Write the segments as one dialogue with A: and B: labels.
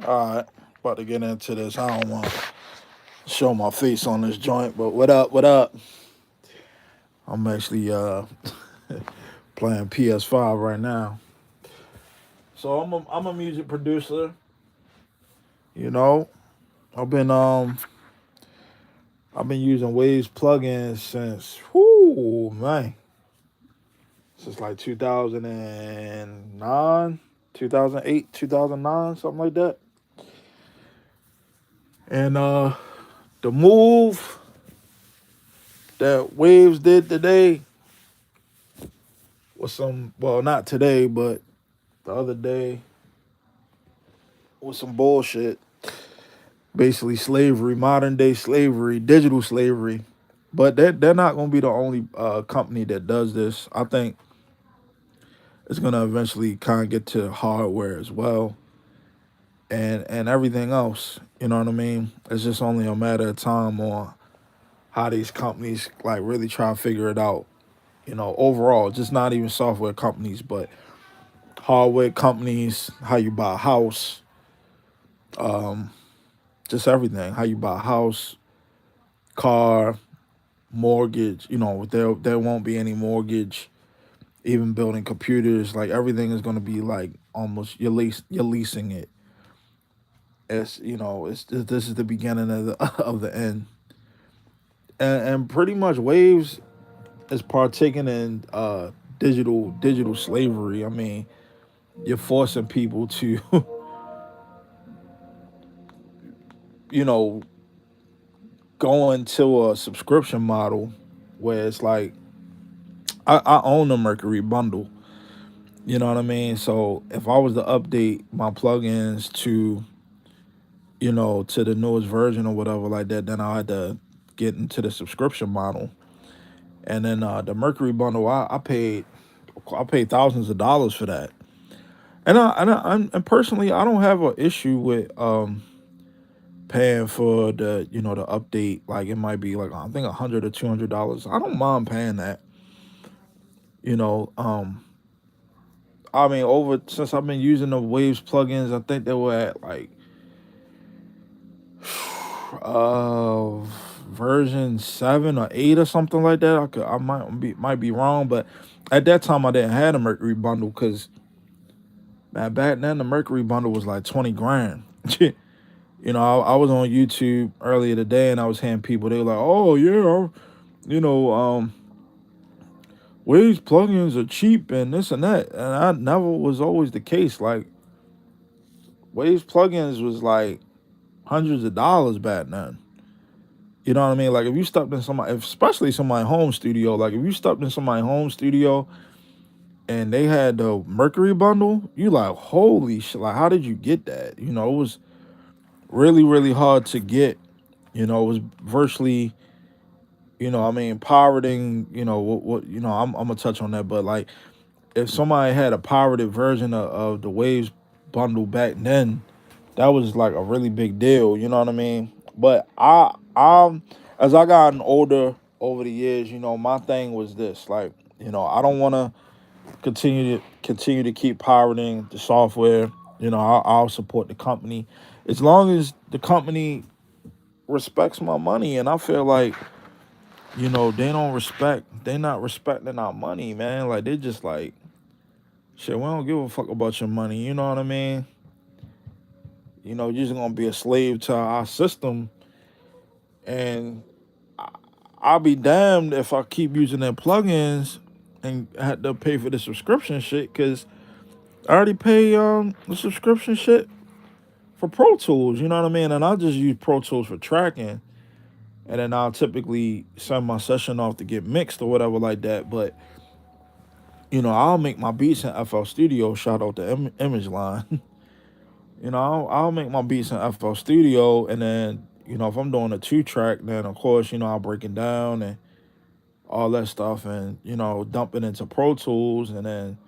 A: All right, about to get into this. I don't want to show my face on this joint, but what up? What up? I'm actually playing PS5 right now. So I'm a music producer. You know, I've been um I've been using Waves plugins since whoo man since like 2009, 2008, 2009, something like that. And the move that Waves did today was some well not today but the other day was some bullshit. Basically, slavery, modern day slavery, digital slavery. But they're not going to be the only company that does this. I think it's going to eventually kind of get to hardware as well, and everything else. You know what I mean? It's just only a matter of time on how these companies like really try to figure it out. You know, overall, just not even software companies, but hardware companies, how you buy a house, um, just everything. How you buy a house, car, mortgage. You know, there won't be any mortgage. Even building computers, like everything is going to be like almost you're leasing it. It's it's this is the beginning of the of the end, and pretty much Waves is partaking in digital slavery. I mean, you're forcing people to you know go into a subscription model where it's like I own the Mercury bundle. You know what I mean? So if I was to update my plugins to to the newest version or whatever like that, then I had to get into the subscription model. And then the Mercury bundle, I paid thousands of dollars for that. And personally, I don't have an issue with paying for the the update. Like it might be like I think $100 or $200. I don't mind paying that. You know, I mean, over since I've been using the Waves plugins, I think they were at like uh version 7 or 8 or something like that. I might be wrong, but at that time I didn't have a Mercury bundle because man, back then the Mercury bundle was like 20 grand. I was on YouTube earlier today and I was hearing people they were like, oh yeah, you know, Waves plugins are cheap and this and that, and I never was always the case. Like Waves plugins was like hundreds of dollars back then. You know what I mean? Like if you stepped in somebody, especially somebody's home studio, like if you stepped in somebody's home studio and they had the Mercury bundle, you like, holy shit, like how did you get that? It was really, really hard to get. It was virtually, I mean, pirating, I'm gonna touch on that, but like if somebody had a pirated version of the Waves bundle back then, that was like a really big deal. You know what I mean? But as I gotten older over the years, my thing was this: like, I don't want to continue to keep pirating the software. I'll support the company as long as the company respects my money, and I feel like they're not respecting our money, man. Like they just like shit. We don't give a fuck about your money. You know what I mean? You're just gonna be a slave to our system, and I'll be damned if I keep using their plugins and had to pay for the subscription shit because I already pay the subscription shit for Pro Tools. You know what I mean? And I'll just use Pro Tools for tracking, and then I'll typically send my session off to get mixed or whatever like that. But I'll make my beats in FL Studio. Shout out to Image Line. I'll make my beats in FL Studio, and then if I'm doing a 2 track, then of course I'll break it down and all that stuff, and dump it into Pro Tools, and then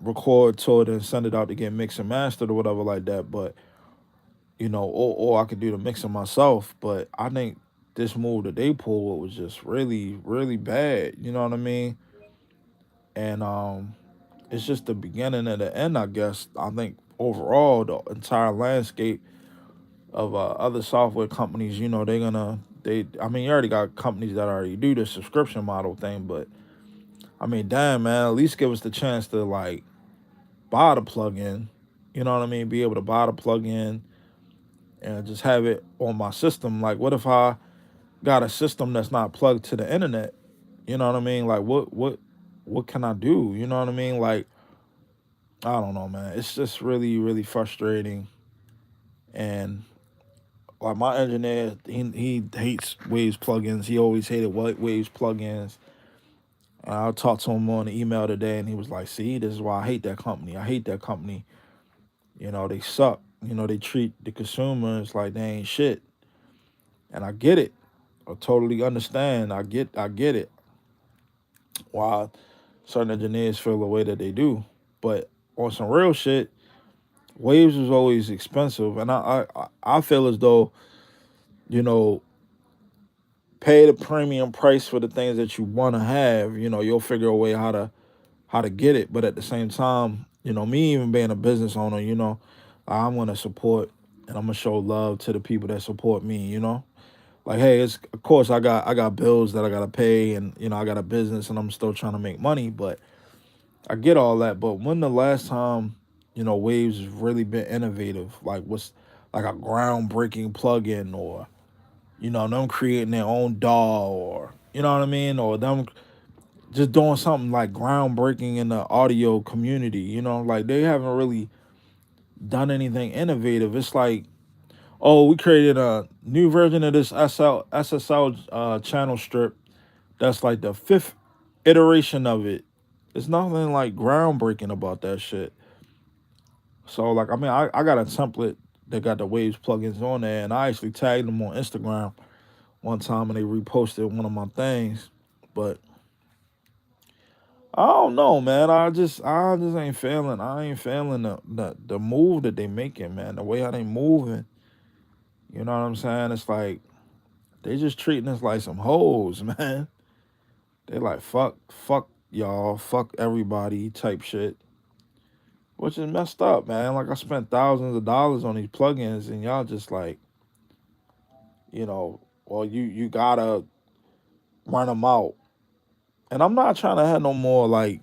A: record to it and send it out to get mixed and mastered or whatever like that. But or I could do the mixing myself. But I think this move that they pulled was just really, really bad. You know what I mean? And it's just the beginning of the end, I guess. I think overall the entire landscape of other software companies. You know, they're gonna they. I mean, you already got companies that already do the subscription model thing, but I mean, damn man, at least give us the chance to like buy the plugin. You know what I mean? Be able to buy the plugin and just have it on my system. Like, what if I got a system that's not plugged to the internet? You know what I mean? Like, what can I do? You know what I mean? Like, I don't know, man. It's just really, really frustrating. And like my engineer, he hates Waves plugins. He always hated Waves plugins. And I talked to him on the email today, and he was like, "See, this is why I hate that company. I hate that company. You know, they suck. You know, they treat the consumers like they ain't shit." And I get it. I totally understand. I get it. Why certain engineers feel the way that they do. But on some real shit, Waves was always expensive, and I feel as though, you know, pay the premium price for the things that you want to have. You know, you'll figure a way how to get it. But at the same time, you know, me even being a business owner, you know, I'm gonna support and I'm gonna show love to the people that support me. You know, like, hey, it's of course I got bills that I gotta pay, and you know I got a business and I'm still trying to make money, but I get all that. But when the last time, you know, Waves has really been innovative, like what's like a groundbreaking plugin, or you know them creating their own DAW, or you know what I mean, or them just doing something like groundbreaking in the audio community. You know, like they haven't really done anything innovative. It's like, oh, we created a new version of this SSL channel strip. That's like the fifth iteration of it. There's nothing like groundbreaking about that shit. So like, I mean, I got a template that got the Waves plugins on there, and I actually tagged them on Instagram one time, and they reposted one of my things. But I don't know, man. I just ain't feeling. I ain't feeling the move that they making, man. The way how they moving. You know what I'm saying? It's like they just treating us like some hoes, man. They like fuck y'all, fuck everybody type shit, which is messed up, man. Like I spent thousands of dollars on these plugins, and y'all just like, you know, well, you gotta run them out. And I'm not trying to have no more like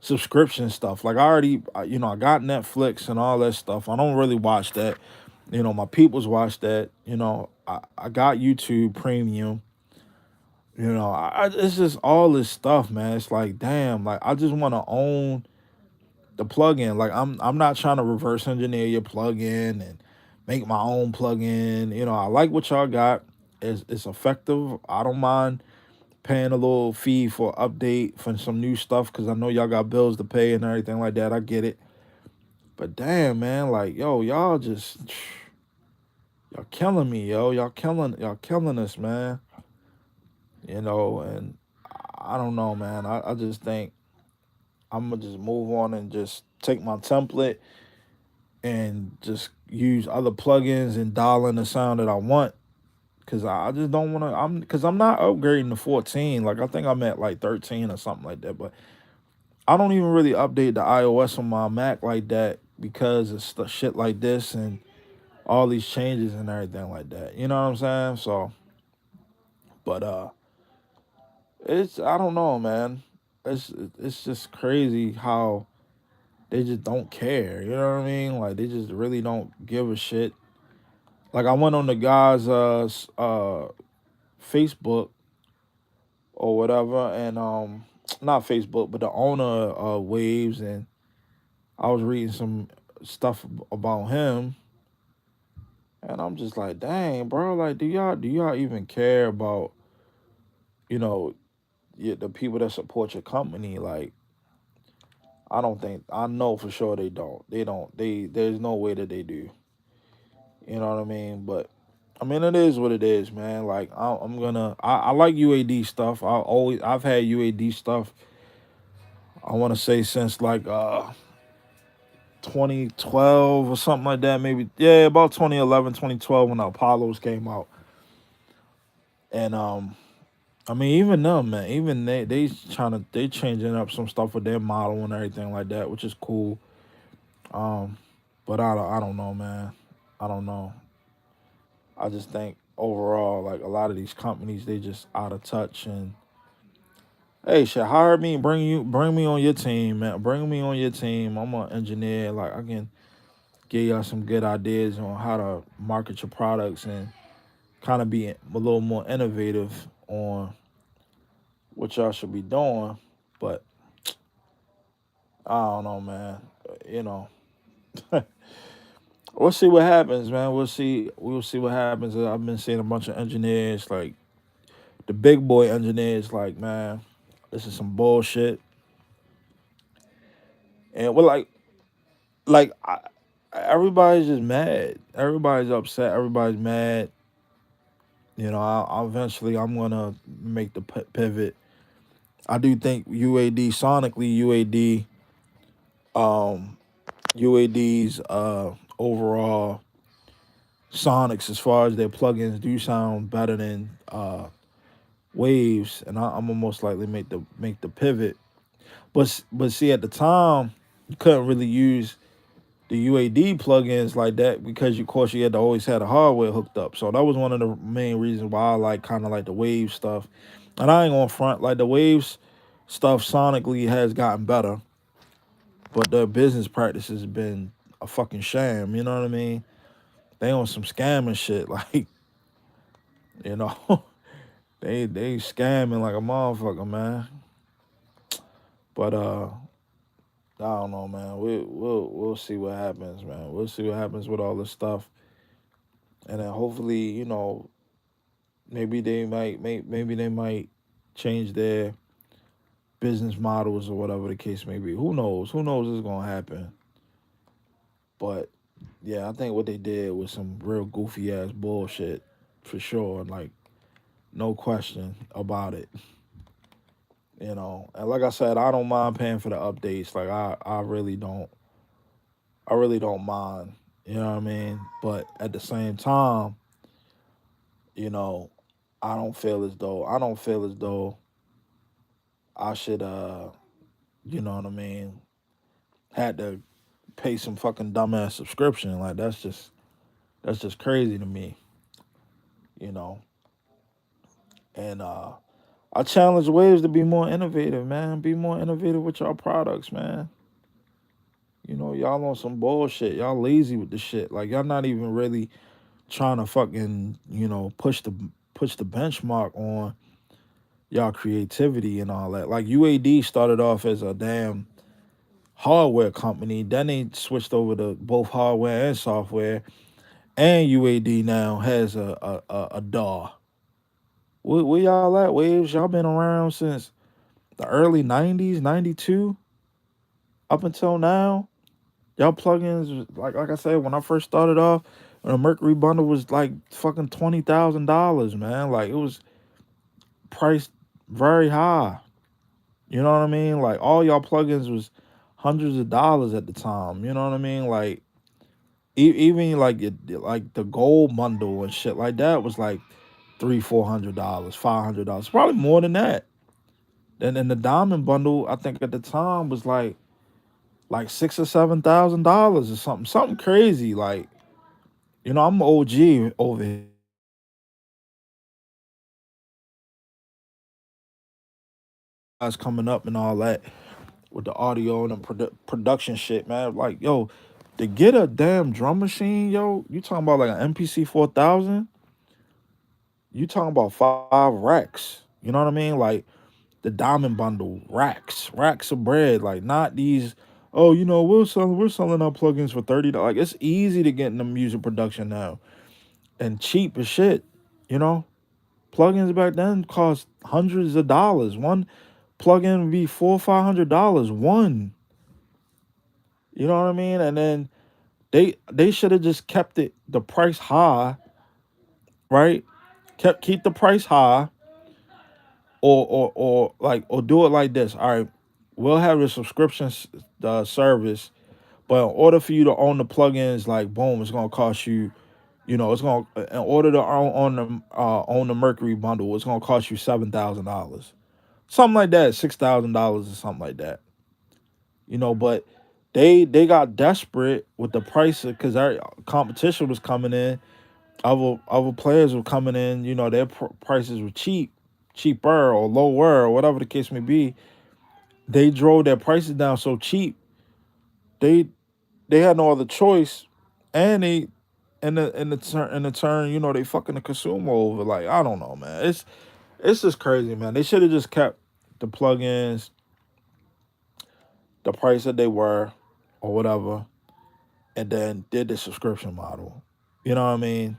A: subscription stuff. Like I already, you know, I got Netflix and all that stuff. I don't really watch that. You know, my peoples watch that. You know, I got YouTube Premium. You know, it's just all this stuff, man. It's like, damn, like I just want to own the plugin. Like I'm not trying to reverse engineer your plugin and make my own plugin. You know, I like what y'all got. It's effective. I don't mind paying a little fee for update for some new stuff because I know y'all got bills to pay and everything like that. I get it. But damn, man, like yo, y'all just y'all killing me, yo. Y'all killing us, man. You know, and I don't know, man. I just think I'm gonna just move on and just take my template and just use other plugins and dial in the sound that I want. Cause I just don't want to. I'm not upgrading to 14. Like I think I'm at like 13 or something like that. But I don't even really update the iOS on my Mac like that because it's the shit like this and all these changes and everything like that. You know what I'm saying? So, but it's I don't know, man. It's just crazy how they just don't care. You know what I mean? Like they just really don't give a shit. Like I went on the guy's Facebook or whatever, and not Facebook, but the owner of Waves, and I was reading some stuff about him, and I'm just like, dang, bro, like, do y'all even care about the people that support your company? Like, I know for sure they don't. They don't. There's no way that they do. You know what I mean? But I mean, it is what it is, man. Like I like UAD stuff. I've had UAD stuff. I want to say since like 2012 or something like that, maybe. Yeah, about 2011, 2012 when the Apollos came out. And I mean, even them, man, even they changing up some stuff with their model and everything like that, which is cool. Um, But I don't know, man. I don't know. I just think overall, like a lot of these companies, they just out of touch. And hey, shit, hire me, bring me on your team, man. Bring me on your team. I'm an engineer. Like I can give y'all some good ideas on how to market your products and kind of be a little more innovative on what y'all should be doing. But I don't know, man. You know, we'll see what happens, man. We'll see. We'll see what happens. I've been seeing a bunch of engineers, like the big boy engineers, like, man, this is some bullshit. And we're like everybody's just mad. Everybody's upset. Everybody's mad. You know, eventually I'm gonna make the pivot. I do think UAD sonically, um, UAD's overall sonics as far as their plugins do sound better than Waves, and I'm gonna most likely make the pivot. But see, at the time, you couldn't really use the UAD plugins like that because, of course, you had to always have the hardware hooked up. So that was one of the main reasons why I like kind of like the Wave stuff. And I ain't gonna front, like the Waves stuff sonically has gotten better, but the business practice has been a fucking sham. You know what I mean? They on some scamming shit, like, you know, they scamming like a motherfucker, man. But I don't know, man. We'll see what happens, man. We'll see what happens with all this stuff, and then hopefully, maybe they might change their business models or whatever the case may be. Who knows? Who knows what's gonna happen? But yeah, I think what they did was some real goofy ass bullshit for sure. Like no question about it. And like I said, I don't mind paying for the updates. Like I really don't. I really don't mind. You know what I mean? But at the same time, you know, I don't feel as though I should you know what I mean, had to pay some fucking dumbass subscription. Like that's just crazy to me, you know. And I challenge Waves to be more innovative, man. Be more innovative with your products, man. Y'all on some bullshit. Y'all lazy with the shit. Like y'all not even really trying to fucking, push the benchmark on y'all creativity and all that. Like UAD started off as a damn hardware company, then they switched over to both hardware and software. And UAD now has a DAW. Where y'all at, Waves? Y'all been around since the early '90s, '92 up until now. Y'all plugins, like I said, when I first started off, when a Mercury bundle was like fucking $20,000, man. Like it was priced very high. You know what I mean? Like all y'all plugins was hundreds of dollars at the time. You know what I mean? Like even like like the gold bundle and shit like that was like $300-400, $500, probably more than that. And then the diamond bundle, I think at the time was like $6,000 or something, something crazy. Like I'm OG over here, guys coming up and all that with the audio and the production shit, man. Like to get a damn drum machine, you talking about like an MPC 4000? You talking about 5 racks? You know what I mean? Like the diamond bundle, racks of bread. Like not these. Oh, we're selling our plugins for $30. Like it's easy to get into music production now and cheap as shit. You know, plugins back then cost hundreds of dollars. One plugin would be $400-500. One. You know what I mean? And then they should have just kept the price high, right? Keep the price high, or do it like this. All right, we'll have a subscription service, but in order for you to own the plugins, like boom, it's gonna cost you. It's gonna in order to own the Mercury bundle, it's gonna cost you $7,000, something like that, $6,000 or something like that. But They got desperate with the price because our competition was coming in. Other players were coming in. You know, their prices were cheaper or lower or whatever the case may be. They drove their prices down so cheap. They they had no other choice, and they in the turn, you know, they fucking the consumer over. Like I don't know, man. It's just crazy, man. They should have just kept the plugins the price that they were, or whatever, and then did the subscription model. You know what I mean?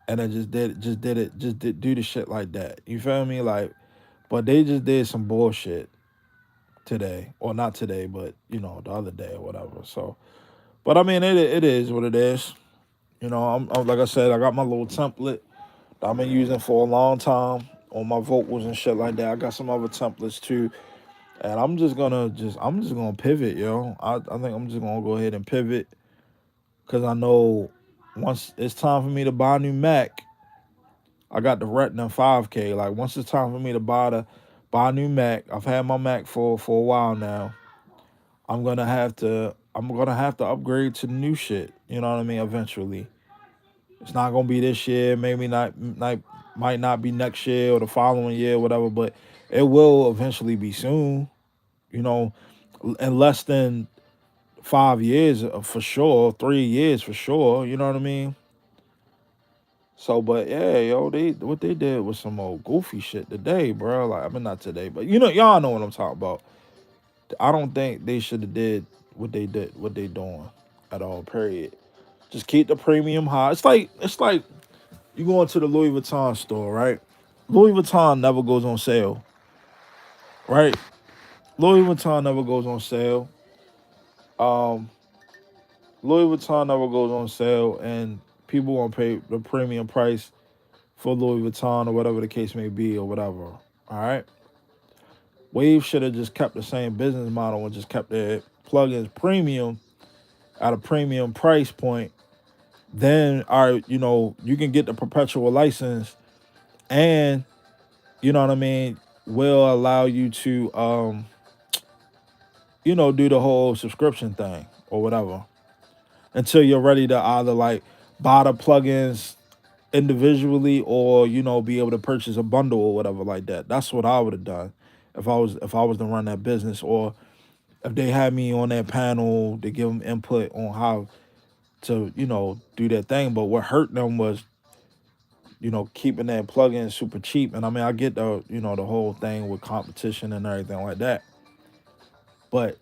A: And then just did do the shit like that. You feel me? Like, but they just did some bullshit today, or not today, but you know the other day or whatever. So, but I mean, it is what it is. You know, I'm like I said, I got my little template that I've been using for a long time on my vocals and shit like that. I got some other templates too, and I'm just gonna pivot, yo. I think I'm just gonna go ahead and pivot because I know once it's time for me to buy a new Mac, I got the Retina 5K. Like once it's time for me to buy a new Mac, I've had my Mac for a while now. I'm gonna have to upgrade to the new shit. You know what I mean? Eventually, it's not gonna be this year. Maybe not might not be next year or the following year, whatever. But it will eventually be soon. You know, in less than 5 years for sure, 3 years for sure. You know what I mean? So, but yeah, yo, they what they did was some old goofy shit today, bro. Like, I mean, not today, but you know, y'all know what I'm talking about. I don't think they should have did, what they doing at all. Period. Just keep the premium high. It's like you go into the Louis Vuitton store, right? Louis Vuitton never goes on sale, right? Louis Vuitton never goes on sale. Um, Louis Vuitton never goes on sale, and people won't pay the premium price for Louis Vuitton or whatever the case may be or whatever. All right. Wave should have just kept the same business model and just kept their plugins premium at a premium price point. Then, all right, you know, you can get the perpetual license, and you know what I mean, will allow you to, you know, do the whole subscription thing or whatever until you're ready to either like buy the plugins individually or you know be able to purchase a bundle or whatever like that. That's what I would have done if I was to run that business, or if they had me on that panel to give them input on how to you know do that thing. But what hurt them was you know keeping that plugin super cheap. And I mean I get the you know the whole thing with competition and everything like that, but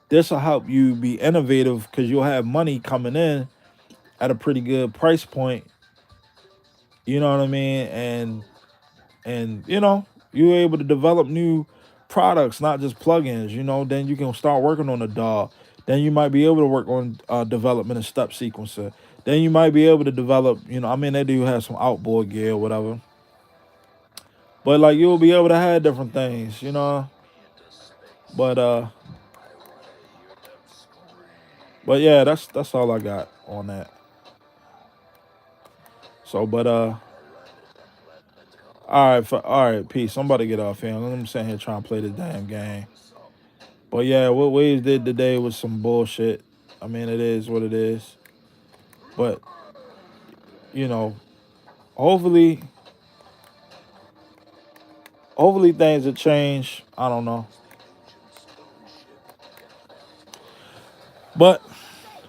A: this will help you be innovative because you'll have money coming in at a pretty good price point. You know what I mean? And you know you're able to develop new products, not just plugins. You know, then you can start working on the DAW. Then you might be able to work on development and step sequencer. Then you might be able to develop. You know, I mean, they do have some outboard gear or whatever, but like you'll be able to have different things. You know, but but yeah, that's all I got on that. So, but all right, peace. I'm about to get off here. I'm sitting here trying to play the damn game. But yeah, what Waves did today was some bullshit. I mean, it is what it is. But you know, hopefully, hopefully things will change. I don't know, but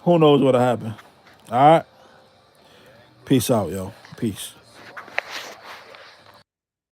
A: who knows what'll happen. All right, peace out, yo. Peace.